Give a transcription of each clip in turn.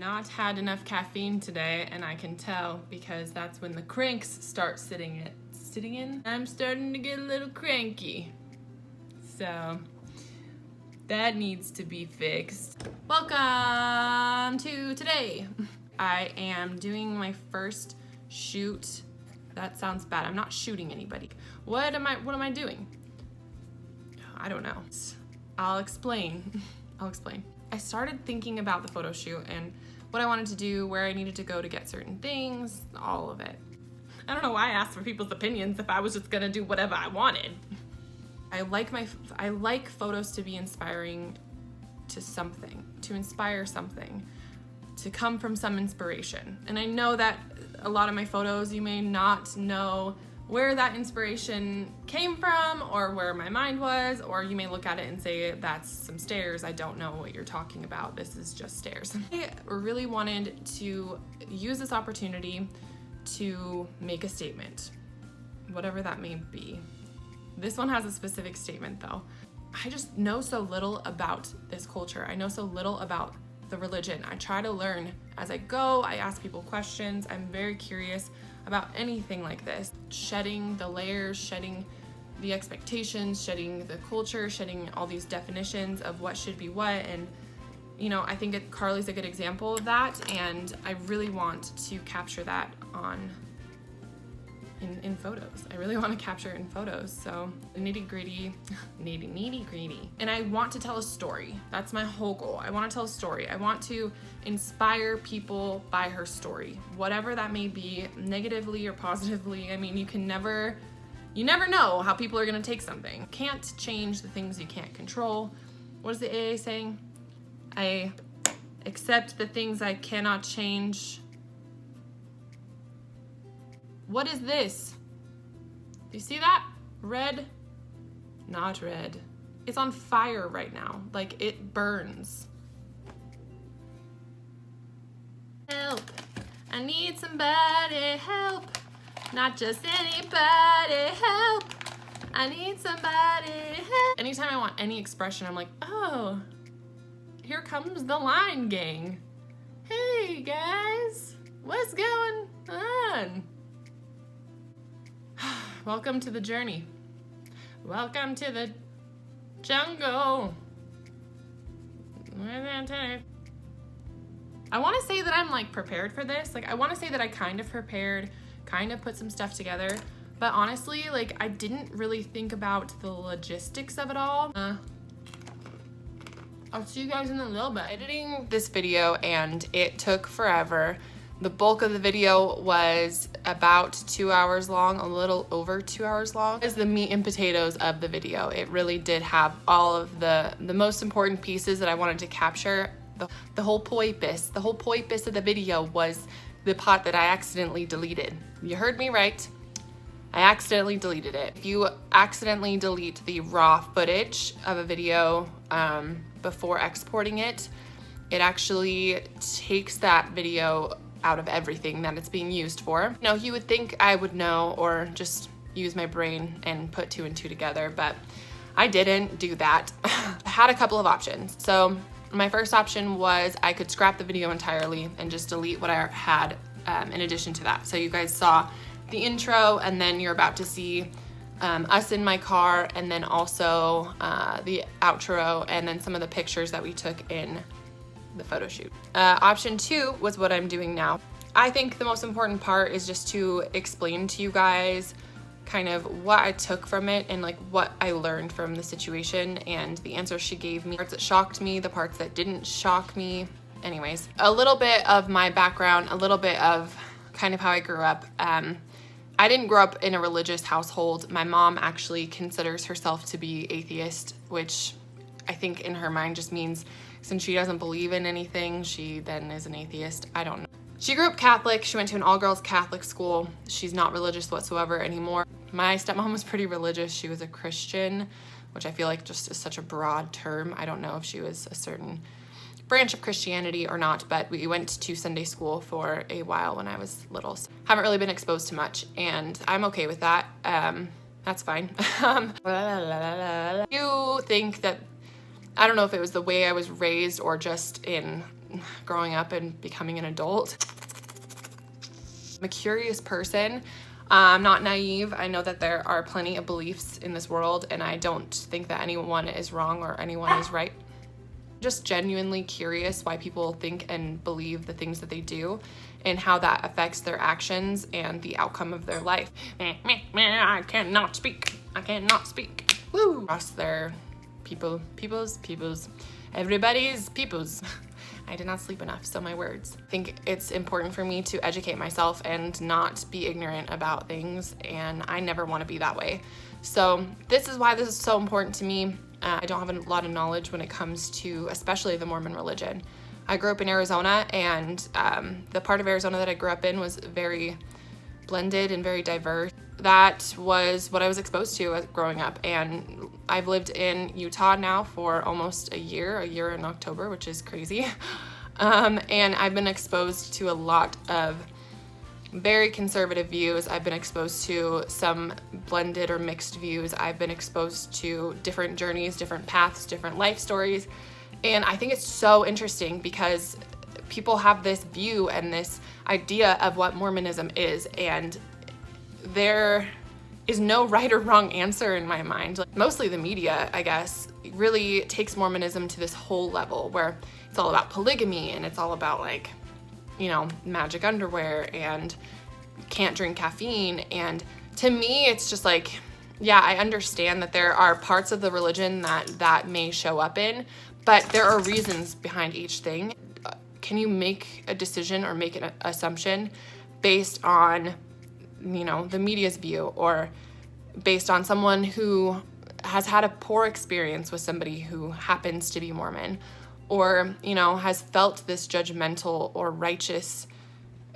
not had enough caffeine today, and I can tell because that's when the cranks start sitting in. I'm starting to get a little cranky. So that needs to be fixed. Welcome to today. I am doing my first shoot. That sounds bad. I'm not shooting anybody. What am I doing? I don't know. I'll explain. I started thinking about the photo shoot and what I wanted to do, where I needed to go to get certain things, all of it. I don't know why I asked for people's opinions if I was just gonna do whatever I wanted. I like photos to be inspiring to something, to inspire something, to come from some inspiration. And I know that a lot of my photos, you may not know where that inspiration came from or where my mind was, or you may look at it and say, that's some stairs. I don't know what you're talking about. This is just stairs. I really wanted to use this opportunity to make a statement, whatever that may be. This one has a specific statement though. I just know so little about this culture. I know so little about the religion. I try to learn as I go. I ask people questions. I'm very curious about anything like this. Shedding the layers, shedding the expectations, shedding the culture, shedding all these definitions of what should be what. And you know, I think Carly's a good example of that, and I really want to capture that in photos. I really want to capture it in photos. So nitty gritty. And I want to tell a story. That's my whole goal. I want to tell a story. I want to inspire people by her story, whatever that may be, negatively or positively. I mean, you never know how people are going to take something. Can't change the things you can't control. What is the AA saying? I accept the things I cannot change. What is this? Do you see that? Red? Not red. It's on fire right now. Like, it burns. Help. I need somebody help. Not just anybody help. I need somebody help. Anytime I want any expression, I'm like, oh, here comes the line gang. Hey guys, what's going on? Welcome to the journey. Welcome to the jungle. I want to say that I'm like prepared for this. Like, I want to say that I kind of prepared, kind of put some stuff together, but honestly, like, I didn't really think about the logistics of it all. I'll see you guys in a little bit. Editing this video, and it took forever. The bulk of the video was about 2 hours long, a little over 2 hours long. Is the meat and potatoes of the video. It really did have all of the most important pieces that I wanted to capture. The whole poipus of the video was the part that I accidentally deleted. You heard me right. I accidentally deleted it. If you accidentally delete the raw footage of a video before exporting it, it actually takes that video out of everything that it's being used for. You know, you would think I would know or just use my brain and put two and two together, but I didn't do that. I had a couple of options. So my first option was I could scrap the video entirely and just delete what I had in addition to that. So you guys saw the intro, and then you're about to see us in my car, and then also the outro, and then some of the pictures that we took in the photo shoot. Option two was what I'm doing now. I think the most important part is just to explain to you guys kind of what I took from it and like what I learned from the situation and the answers she gave me, parts that shocked me, the parts that didn't shock me. Anyways, a little bit of my background, a little bit of kind of how I grew up. I didn't grow up in a religious household. My mom actually considers herself to be atheist, which I think in her mind just means since she doesn't believe in anything, she then is an atheist. I don't know. She grew up Catholic. She went to an all-girls Catholic school. She's not religious whatsoever anymore. My stepmom was pretty religious. She was a Christian, which I feel like just is such a broad term. I don't know if she was a certain branch of Christianity or not, but we went to Sunday school for a while when I was little. So haven't really been exposed to much, and I'm okay with that. That's fine. You think that, I don't know if it was the way I was raised or just in growing up and becoming an adult. I'm a curious person. I'm not naive. I know that there are plenty of beliefs in this world, and I don't think that anyone is wrong or anyone is right. Just genuinely curious why people think and believe the things that they do and how that affects their actions and the outcome of their life. I cannot speak. I cannot speak. Woo! Across their peoples, everybody's peoples. I did not sleep enough, so my words. I think it's important for me to educate myself and not be ignorant about things, and I never want to be that way. So this is why this is so important to me. I don't have a lot of knowledge when it comes to especially the Mormon religion. I grew up in Arizona, and the part of Arizona that I grew up in was very blended and very diverse. That was what I was exposed to as growing up, and I've lived in Utah now for almost a year in October, which is crazy. And I've been exposed to a lot of very conservative views. I've been exposed to some blended or mixed views. I've been exposed to different journeys, different paths, different life stories. And I think it's so interesting because people have this view and this idea of what Mormonism is, and there is no right or wrong answer in my mind. Like, mostly the media, I guess, really takes Mormonism to this whole level where it's all about polygamy and it's all about, like, you know, magic underwear and can't drink caffeine. And to me, it's just like, yeah, I understand that there are parts of the religion that may show up in, but there are reasons behind each thing. Can you make a decision or make an assumption based on, you know, the media's view, or based on someone who has had a poor experience with somebody who happens to be Mormon, or, you know, has felt this judgmental or righteous,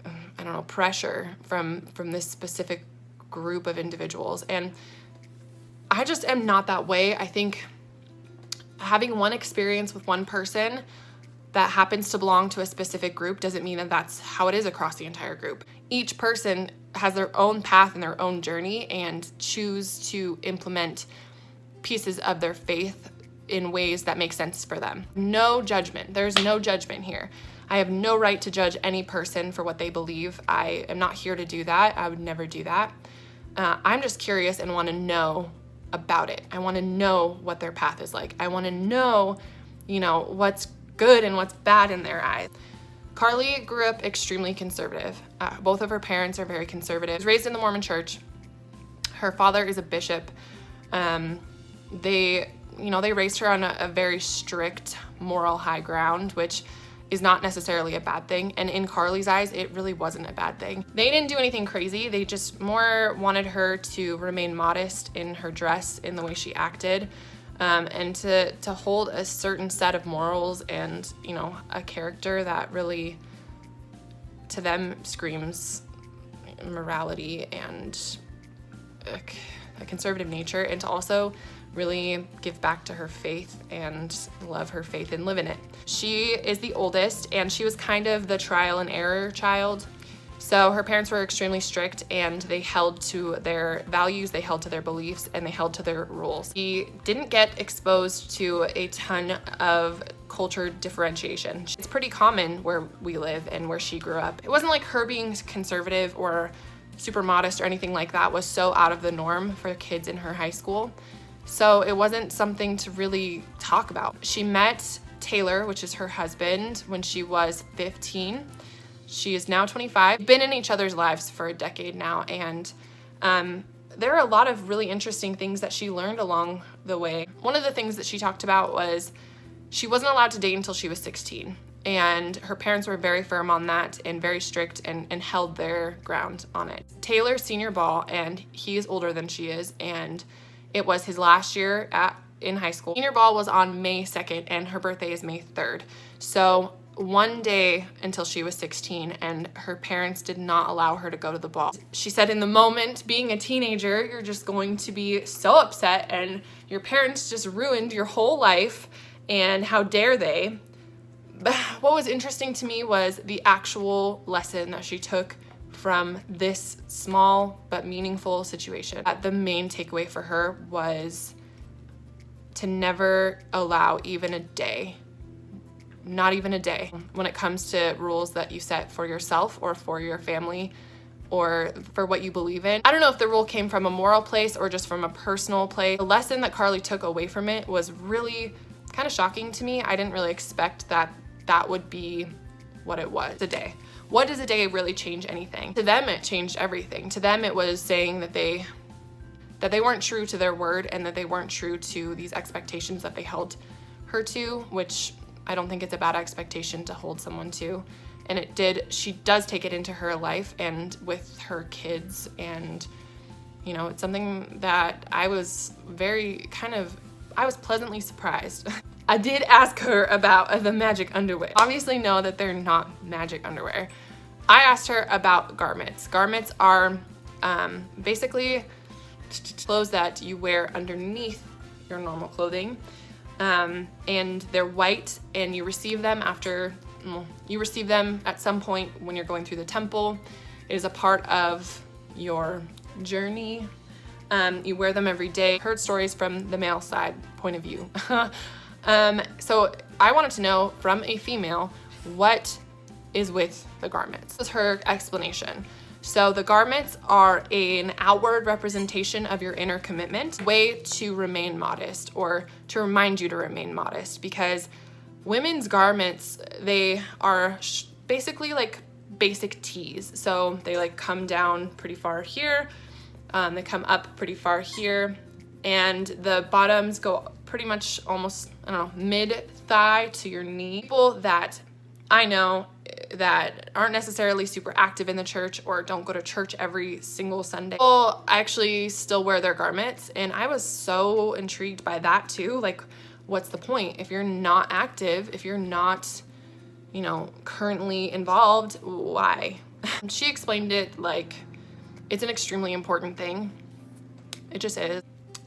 I don't know, pressure from this specific group of individuals? And I just am not that way. I think having one experience with one person that happens to belong to a specific group doesn't mean that that's how it is across the entire group. Each person has their own path and their own journey and choose to implement pieces of their faith in ways that make sense for them. No judgment. There's no judgment here. I have no right to judge any person for what they believe. I am not here to do that. I would never do that. I'm just curious and want to know about it. I want to know what their path is like. I want to know, you know, what's good and what's bad in their eyes. Carly grew up extremely conservative. Both of her parents are very conservative. She was raised in the Mormon church. Her father is a bishop. They raised her on a very strict moral high ground, which is not necessarily a bad thing. And in Carly's eyes, it really wasn't a bad thing. They didn't do anything crazy. They just more wanted her to remain modest in her dress, in the way she acted, and to hold a certain set of morals and, you know, a character that really, to them, screams morality and a conservative nature, and to also really give back to her faith and love her faith and live in it. She is the oldest, and she was kind of the trial and error child. So her parents were extremely strict, and they held to their values, they held to their beliefs, and they held to their rules. She didn't get exposed to a ton of culture differentiation. It's pretty common where we live and where she grew up. It wasn't like her being conservative or super modest or anything like that was so out of the norm for kids in her high school. So it wasn't something to really talk about. She met Taylor, which is her husband, when she was 15. She is now 25. We've been in each other's lives for a decade now, and there are a lot of really interesting things that she learned along the way. One of the things that she talked about was she wasn't allowed to date until she was 16, and her parents were very firm on that and very strict and held their ground on it. Taylor's senior ball, and he is older than she is, and it was his last year in high school. Senior ball was on May 2nd, and her birthday is May 3rd. So one day until she was 16, and her parents did not allow her to go to the ball. She said in the moment, being a teenager, you're just going to be so upset, and your parents just ruined your whole life, and how dare they? But what was interesting to me was the actual lesson that she took from this small but meaningful situation. The main takeaway for her was to never allow even a day not even a day, when it comes to rules that you set for yourself or for your family or for what you believe in. I don't know if the rule came from a moral place or just from a personal place. The lesson that Carly took away from it was really kind of shocking to me. I didn't really expect that that would be what it was. A day. What does a day really change anything? To them, it changed everything. To them, it was saying that they weren't true to their word and that they weren't true to these expectations that they held her to, which I don't think it's a bad expectation to hold someone to. And she does take it into her life and with her kids. And, you know, it's something that I was pleasantly surprised. I did ask her about the magic underwear. Obviously know that they're not magic underwear. I asked her about garments. Garments are basically clothes that you wear underneath your normal clothing. And they're white, and you receive them at some point when you're going through the temple. It is a part of your journey. You wear them every day. Heard stories from the male side point of view. So I wanted to know from a female, what is with the garments? This was her explanation. So the garments are an outward representation of your inner commitment, way to remain modest or to remind you to remain modest, because women's garments, they are basically like basic tees. So they like come down pretty far here, they come up pretty far here, and the bottoms go pretty much almost, I don't know, mid-thigh to your knee. People that I know that aren't necessarily super active in the church or don't go to church every single Sunday, people actually still wear their garments, and I was so intrigued by that too. Like, what's the point? If you're not active, if you're not, you know, currently involved, why? She explained it like it's an extremely important thing. It just is.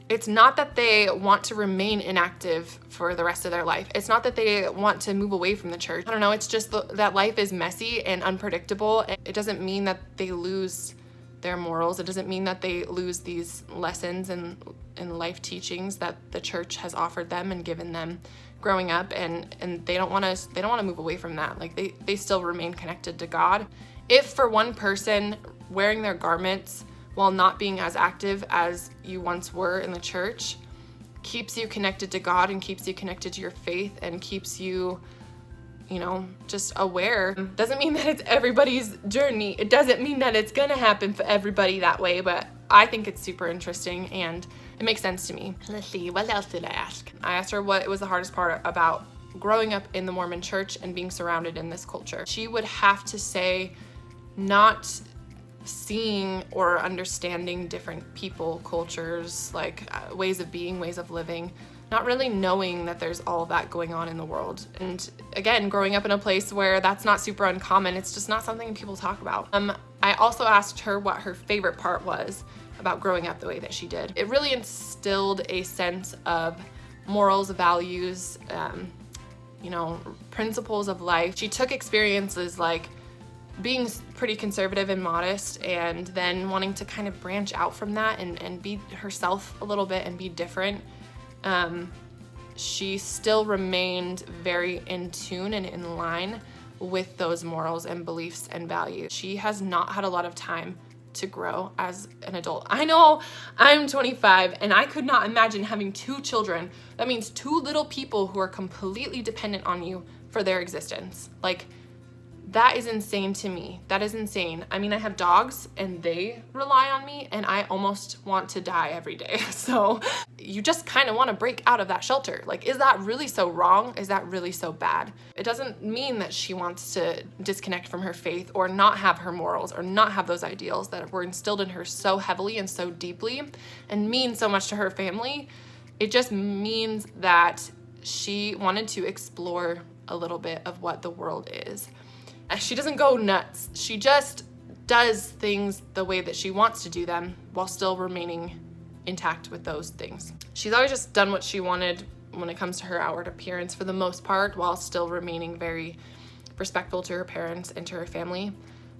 It's not that they want to remain inactive for the rest of their life. It's not that they want to move away from the church. I don't know, it's just that life is messy and unpredictable. It doesn't mean that they lose their morals. It doesn't mean that they lose these lessons and life teachings that the church has offered them and given them growing up, and they don't want to move away from that. Like they still remain connected to God. If for one person, wearing their garments while not being as active as you once were in the church keeps you connected to God and keeps you connected to your faith and keeps you, you know, just aware. Doesn't mean that it's everybody's journey. It doesn't mean that it's gonna happen for everybody that way, but I think it's super interesting and it makes sense to me. Let's see, what else did I ask? I asked her what was the hardest part about growing up in the Mormon church and being surrounded in this culture. She would have to say not seeing or understanding different people, cultures, like ways of being, ways of living, not really knowing that there's all that going on in the world. And again, growing up in a place where that's not super uncommon, it's just not something people talk about. I also asked her what her favorite part was about growing up the way that she did. It really instilled a sense of morals, values, you know, principles of life. She took experiences like being pretty conservative and modest and then wanting to kind of branch out from that and be herself a little bit and be different. She still remained very in tune and in line with those morals and beliefs and values. She has not had a lot of time to grow as an adult. I know I'm 25 and I could not imagine having 2 children. That means 2 little people who are completely dependent on you for their existence. Like, that is insane to me. That is insane. I mean, I have dogs and they rely on me and I almost want to die every day. So you just kind of want to break out of that shelter. Like, is that really so wrong? Is that really so bad? It doesn't mean that she wants to disconnect from her faith or not have her morals or not have those ideals that were instilled in her so heavily and so deeply and mean so much to her family. It just means that she wanted to explore a little bit of what the world is. She doesn't go nuts. She just does things the way that she wants to do them while still remaining intact with those things. She's always just done what she wanted when it comes to her outward appearance for the most part, while still remaining very respectful to her parents and to her family.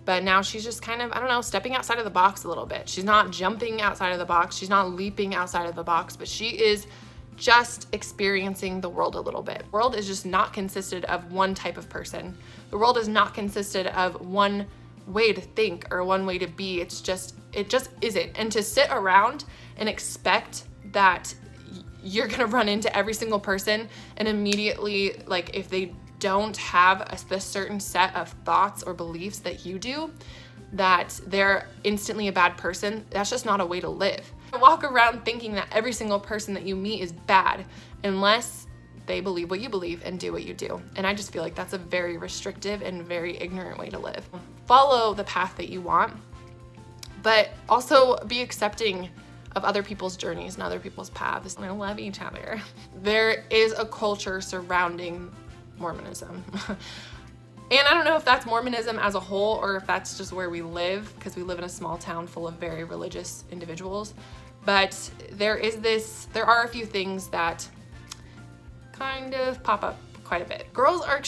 But now she's just kind of, I don't know, stepping outside of the box a little bit. She's not jumping outside of the box. She's not leaping outside of the box, but she is just experiencing the world a little bit. The world is just not consisted of one type of person. The world is not consisted of one way to think or one way to be. It just isn't. And to sit around and expect that you're gonna run into every single person and immediately, like, if they don't have a certain set of thoughts or beliefs that you do, that they're instantly a bad person, that's just not a way to live. Walk around thinking that every single person that you meet is bad unless they believe what you believe and do what you do. And I just feel like that's a very restrictive and very ignorant way to live. Follow the path that you want, but also be accepting of other people's journeys and other people's paths. We love each other. There is a culture surrounding Mormonism. And I don't know if that's Mormonism as a whole or if that's just where we live, because we live in a small town full of very religious individuals. But there are a few things that kind of pop up quite a bit. Girls are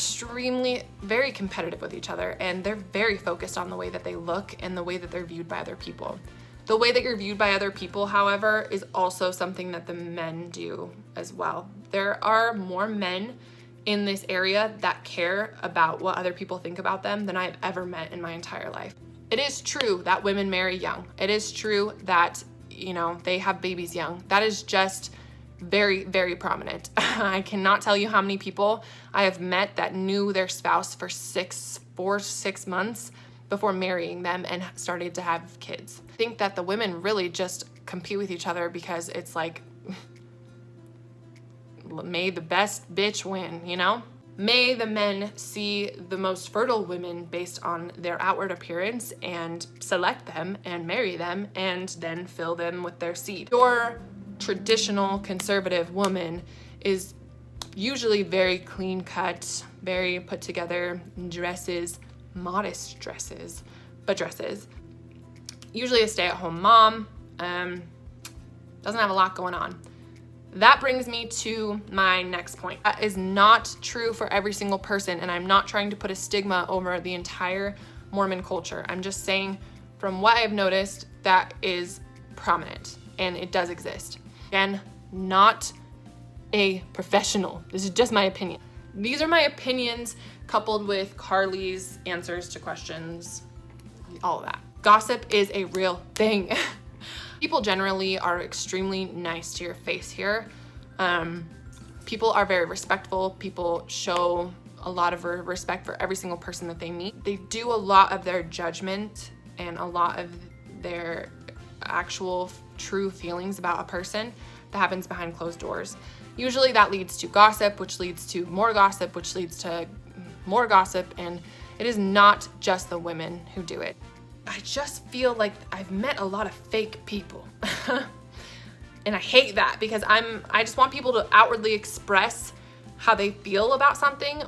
very competitive with each other, and they're very focused on the way that they look and the way that they're viewed by other people. The way that you're viewed by other people, however, is also something that the men do as well. There are more men in this area that care about what other people think about them than I've ever met in my entire life. It is true that women marry young. It is true that, they have babies young. That is just very, very prominent. I cannot tell you how many people I have met that knew their spouse for 4 to 6 months before marrying them and started to have kids. I think that the women really just compete with each other because it's like, may the best bitch win, May the men see the most fertile women based on their outward appearance and select them and marry them and then fill them with their seed. Your traditional conservative woman is usually very clean cut, very put together dresses, modest dresses, but dresses. Usually a stay-at-home mom, doesn't have a lot going on. That brings me to my next point. That is not true for every single person, and I'm not trying to put a stigma over the entire Mormon culture. I'm just saying from what I've noticed, that is prominent, and it does exist. Again, not a professional. This is just my opinion. These are my opinions coupled with Carly's answers to questions, all of that. Gossip is a real thing. People generally are extremely nice to your face here. People are very respectful. People show a lot of respect for every single person that they meet. They do a lot of their judgment and a lot of their actual true feelings about a person that happens behind closed doors. Usually that leads to gossip, which leads to more gossip, which leads to more gossip, and it is not just the women who do it. I just feel like I've met a lot of fake people. And I hate that because I just want people to outwardly express how they feel about something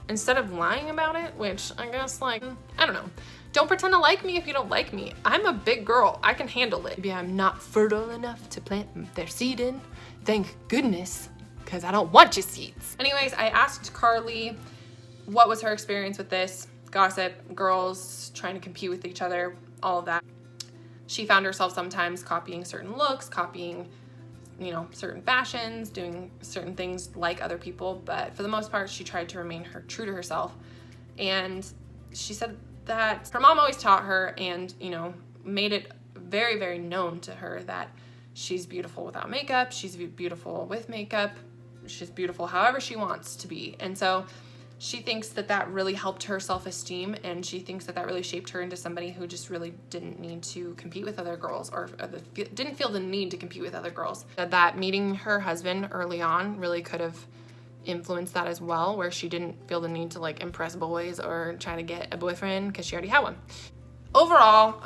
instead of lying about it, which I guess, I don't know. Don't pretend to like me if you don't like me. I'm a big girl. I can handle it. Maybe I'm not fertile enough to plant their seed in. Thank goodness, because I don't want your seeds. Anyways, I asked Carly what was her experience with this. Gossip, girls trying to compete with each other, all of that. She found herself sometimes copying certain looks, copying, certain fashions, doing certain things like other people, but for the most part, she tried to remain true to herself. And she said that her mom always taught her and, made it very, very known to her that she's beautiful without makeup, she's beautiful with makeup, she's beautiful however she wants to be. And so she thinks that that really helped her self-esteem, and she thinks that that really shaped her into somebody who just really didn't need to compete with other girls or didn't feel the need to compete with other girls. That meeting her husband early on really could have influenced that as well, where she didn't feel the need to impress boys or try to get a boyfriend because she already had one. Overall,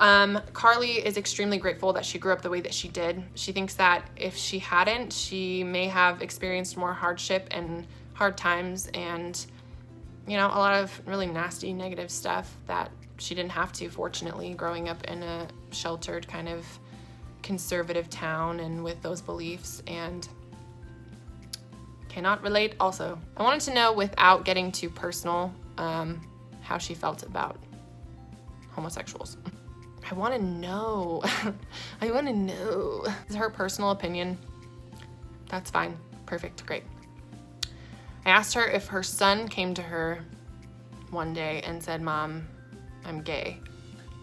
Carly is extremely grateful that she grew up the way that she did. She thinks that if she hadn't, she may have experienced more hardship and hard times and a lot of really nasty, negative stuff that she didn't have to, fortunately, growing up in a sheltered kind of conservative town and with those beliefs, and cannot relate also. I wanted to know, without getting too personal, how she felt about homosexuals. I want to know. I want to know. This is her personal opinion. That's fine. Perfect. Great. I asked her if her son came to her one day and said, Mom, I'm gay,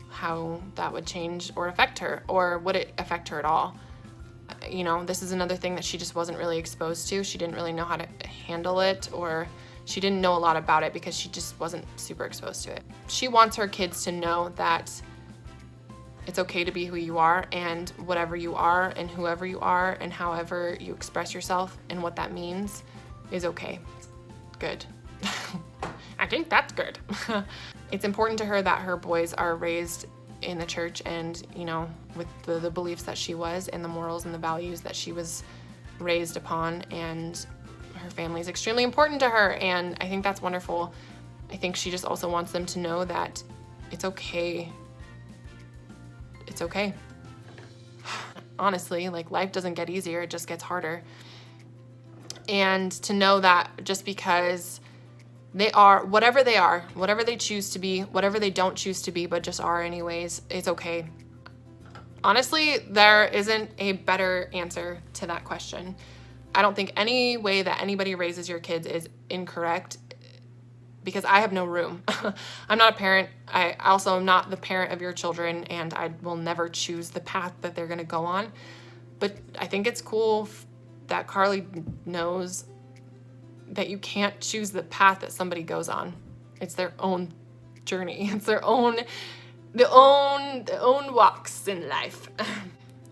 how that would change or affect her, or would it affect her at all? You know, this is another thing that she just wasn't really exposed to. She didn't really know how to handle it, or she didn't know a lot about it because she just wasn't super exposed to it. She wants her kids to know that it's okay to be who you are, and whatever you are and whoever you are and however you express yourself and what that means is okay. Good. I think that's good. It's important to her that her boys are raised in the church and, you know, with the beliefs that she was and the morals and the values that she was raised upon, and her family is extremely important to her, and I think that's wonderful. I think she just also wants them to know that it's okay. It's okay. Honestly, like, life doesn't get easier, it just gets harder. And to know that just because they are, whatever they choose to be, whatever they don't choose to be, but just are anyways, it's okay. Honestly, there isn't a better answer to that question. I don't think any way that anybody raises your kids is incorrect, because I have no room. I'm not a parent. I also am not the parent of your children, and I will never choose the path that they're gonna go on. But I think it's cool that Carly knows that you can't choose the path that somebody goes on. It's their own journey. It's their own walks in life.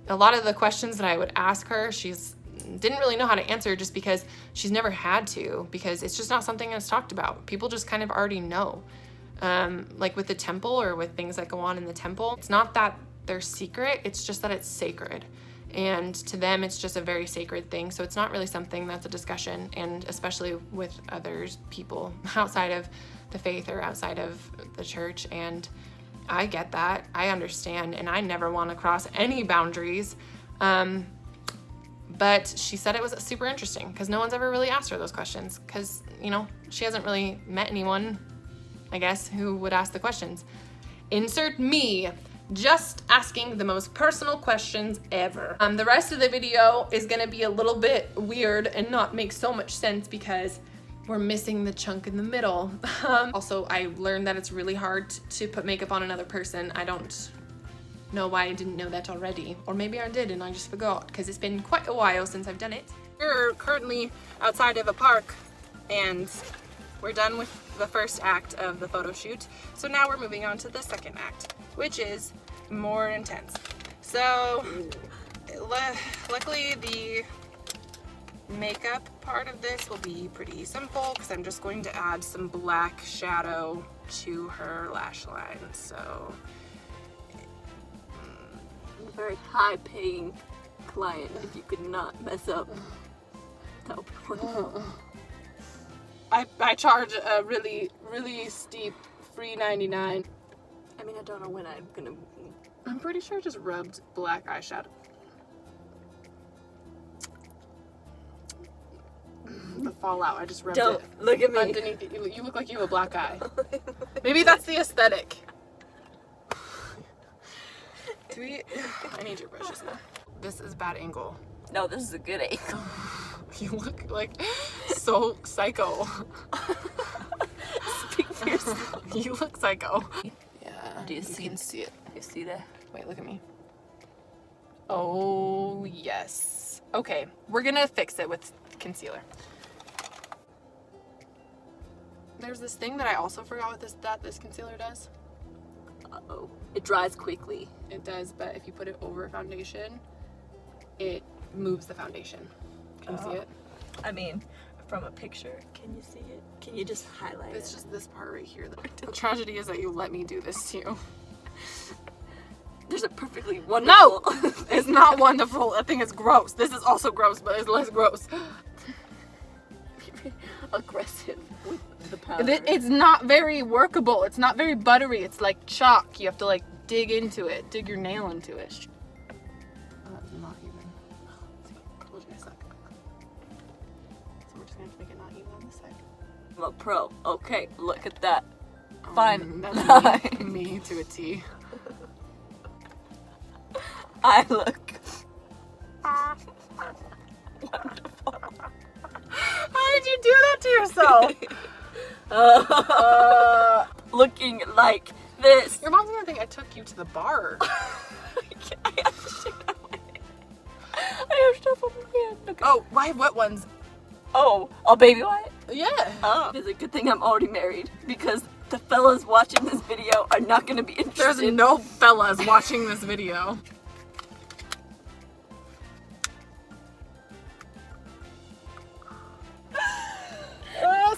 A lot of the questions that I would ask her, she's didn't really know how to answer, just because she's never had to, because it's just not something that's talked about. People just kind of already know. Like with the temple, or with things that go on in the temple, it's not that they're secret, it's just that it's sacred. And to them, it's just a very sacred thing. So it's not really something that's a discussion, and especially with others, people outside of the faith or outside of the church. And I get that, I understand, and I never want to cross any boundaries. But she said it was super interesting because no one's ever really asked her those questions, because, you know, she hasn't really met anyone, I guess, who would ask the questions. Insert me just asking the most personal questions ever. The rest of the video is gonna be a little bit weird and not make so much sense because we're missing the chunk in the middle. Also, I learned that it's really hard to put makeup on another person. I don't know why I didn't know that already, or maybe I did and I just forgot, because it's been quite a while since I've done it. We're currently outside of a park, and we're done with the first act of the photo shoot, so now we're moving on to the second act, which is more intense. So luckily the makeup part of this will be pretty simple, because I'm just going to add some black shadow to her lash line. So very high-paying client if you could not mess up. That would be wonderful. I charge a really steep $3.99. I mean, I don't know when I'm gonna... I'm pretty sure I just rubbed black eyeshadow. The fallout, I just rubbed Don't it look at me. underneath it. You look like you have a black eye. Maybe that's the aesthetic. I need your brushes now. This is bad angle. No, this is a good angle. You look like so psycho. Speak for yourself. You look psycho. Yeah, Do you can see it. You see that? Wait, look at me. Oh, yes. Okay, we're gonna fix it with concealer. There's this thing that I also forgot what this concealer does. Uh-oh. It dries quickly. It does, but if you put it over a foundation, it moves the foundation. Can you see it? I mean, from a picture, can you see it? Can you just highlight It's it? just this part right here. The tragedy is that you let me do this to you. There's a perfectly wonderful... No! It's not wonderful. I think it's gross. This is also gross, but it's less gross. Aggressive with the powder. It's not very workable. It's not very buttery. It's like chalk. You have to like dig into it. Dig your nail into it. That's not even. I told you I suck. So we're just gonna have to make it not even on this side. I'm a pro. Okay, look at that. Fine. That's me to a T. I look. wonderful. How did you do that to yourself? Looking like this. Your mom's gonna think I took you to the bar. I have shit on my hand. I have stuff on my hand. Okay. Oh, why wet ones? Oh, a baby white? Yeah. Oh. It's a good thing I'm already married because the fellas watching this video are not gonna be interested. There's no fellas watching this video.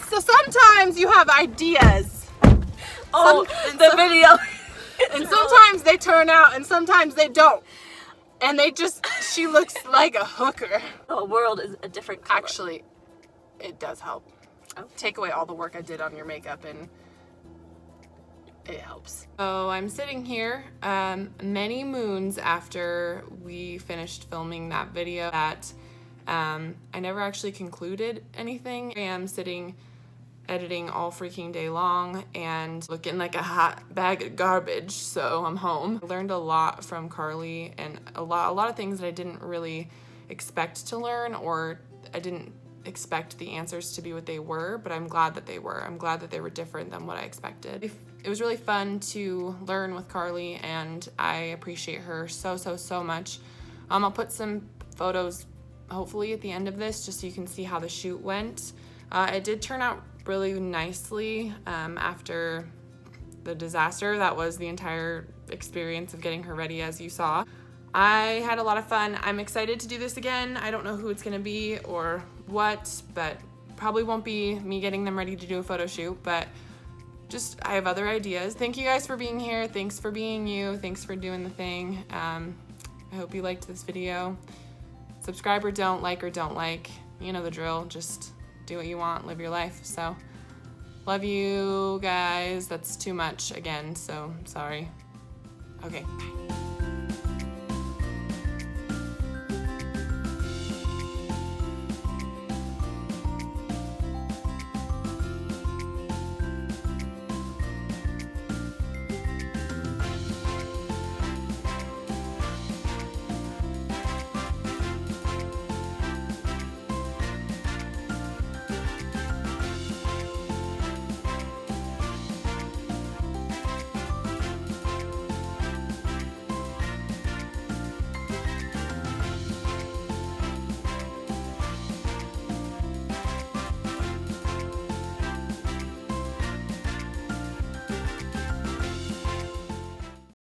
So sometimes you have ideas. Oh, and the video. And sometimes they turn out and sometimes they don't. And she looks like a hooker. The world is a different color. Actually, it does help. Oh. Take away all the work I did on your makeup and it helps. So I'm sitting here many moons after we finished filming that video that I never actually concluded anything. I am sitting editing all freaking day long and looking like a hot bag of garbage, so I'm home. I learned a lot from Carly and a lot of things that I didn't really expect to learn, or I didn't expect the answers to be what they were, but I'm glad that they were. I'm glad that they were different than what I expected. It was really fun to learn with Carly and I appreciate her so much. I'll put some photos hopefully at the end of this just so you can see how the shoot went. It did turn out really nicely after the disaster. That was the entire experience of getting her ready, as you saw. I had a lot of fun. I'm excited to do this again. I don't know who it's gonna be or what, but probably won't be me getting them ready to do a photo shoot, but just I have other ideas. Thank you guys for being here. Thanks for being you. Thanks for doing the thing. I hope you liked this video. Subscribe or don't, like or don't like. You know the drill. Just do what you want, live your life. So, love you guys. That's too much again, so sorry. Okay, bye.